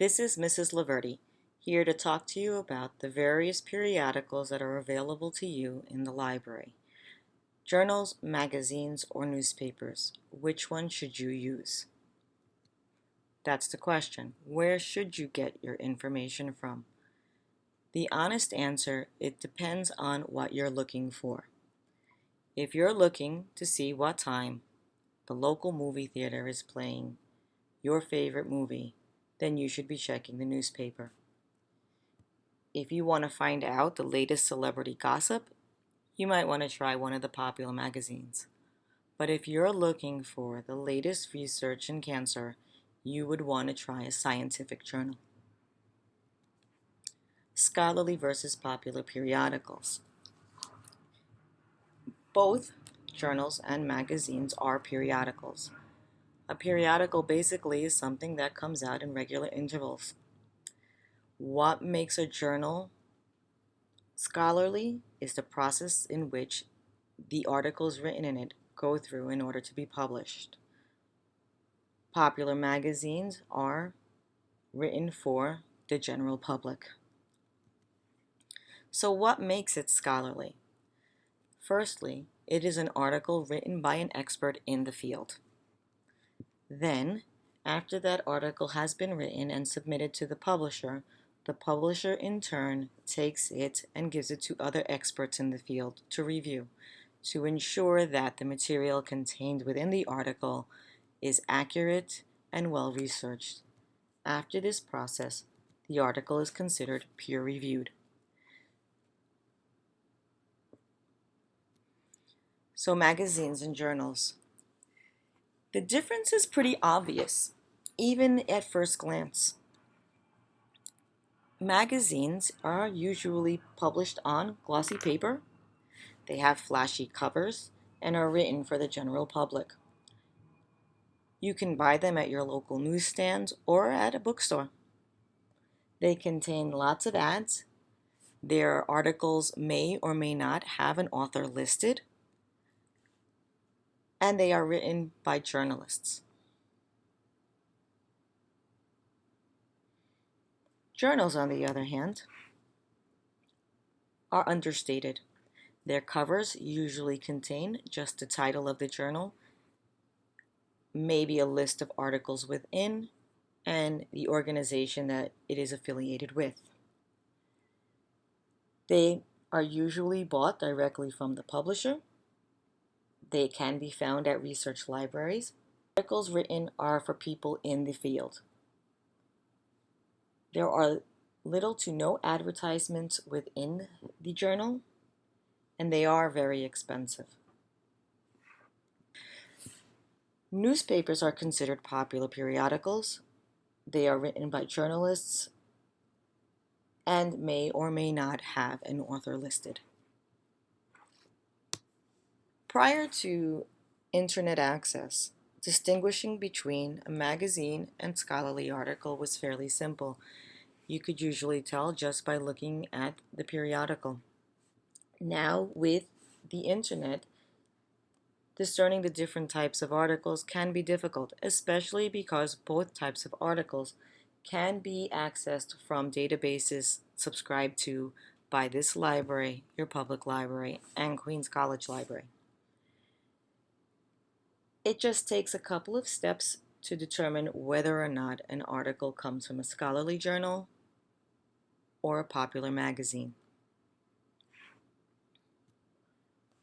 This is Mrs. Laverty, here to talk to you about the various periodicals that are available to you in the library. Journals, magazines, or newspapers. Which one should you use? That's the question. Where should you get your information from? The honest answer, it depends on what you're looking for. If you're looking to see what time the local movie theater is playing your favorite movie, then you should be checking the newspaper. If you want to find out the latest celebrity gossip, you might want to try one of the popular magazines. But if you're looking for the latest research in cancer, you would want to try a scientific journal. Scholarly versus popular periodicals. Both journals and magazines are periodicals. A periodical basically is something that comes out in regular intervals. What makes a journal scholarly is the process in which the articles written in it go through in order to be published. Popular magazines are written for the general public. So what makes it scholarly? Firstly, it is an article written by an expert in the field. Then, after that article has been written and submitted to the publisher in turn takes it and gives it to other experts in the field to review, to ensure that the material contained within the article is accurate and well researched. After this process, the article is considered peer-reviewed. So magazines and journals. The difference is pretty obvious, even at first glance. Magazines are usually published on glossy paper. They have flashy covers and are written for the general public. You can buy them at your local newsstand or at a bookstore. They contain lots of ads. Their articles may or may not have an author listed, and they are written by journalists. Journals, on the other hand, are understated. Their covers usually contain just the title of the journal, maybe a list of articles within, and the organization that it is affiliated with. They are usually bought directly from the publisher. They can be found at research libraries. Articles written are for people in the field. There are little to no advertisements within the journal, and they are very expensive. Newspapers are considered popular periodicals. They are written by journalists and may or may not have an author listed. Prior to internet access, distinguishing between a magazine and scholarly article was fairly simple. You could usually tell just by looking at the periodical. Now, with the internet, discerning the different types of articles can be difficult, especially because both types of articles can be accessed from databases subscribed to by this library, your public library, and Queens College Library. It just takes a couple of steps to determine whether or not an article comes from a scholarly journal or a popular magazine.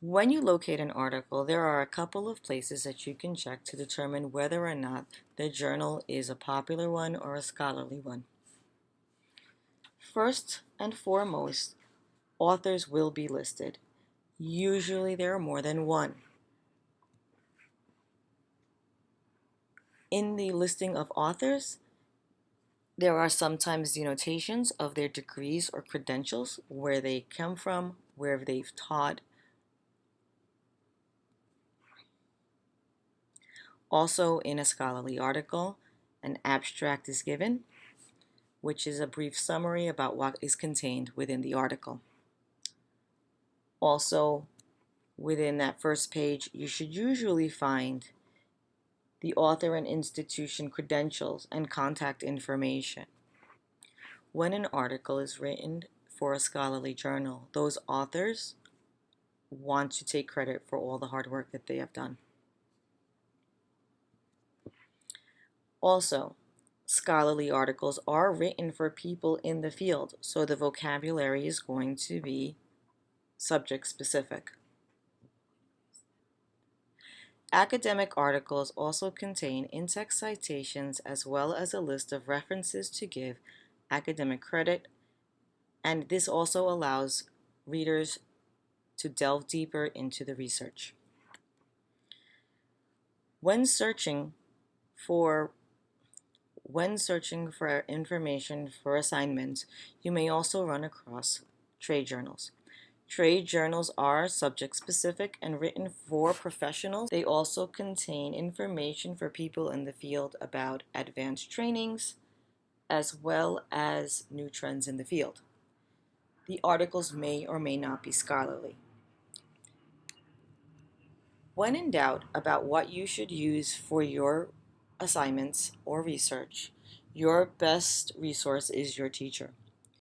When you locate an article, there are a couple of places that you can check to determine whether or not the journal is a popular one or a scholarly one. First and foremost, authors will be listed. Usually there are more than one. In the listing of authors, there are sometimes denotations of their degrees or credentials, where they come from, where they've taught. Also, in a scholarly article, an abstract is given, which is a brief summary about what is contained within the article. Also, within that first page, you should usually find the author and institution credentials and contact information. When an article is written for a scholarly journal, those authors want to take credit for all the hard work that they have done. Also, scholarly articles are written for people in the field, so the vocabulary is going to be subject specific. Academic articles also contain in-text citations as well as a list of references to give academic credit, and this also allows readers to delve deeper into the research. When searching for information for assignments, you may also run across trade journals. Trade journals are subject specific and written for professionals. They also contain information for people in the field about advanced trainings as well as new trends in the field. The articles may or may not be scholarly. When in doubt about what you should use for your assignments or research, your best resource is your teacher.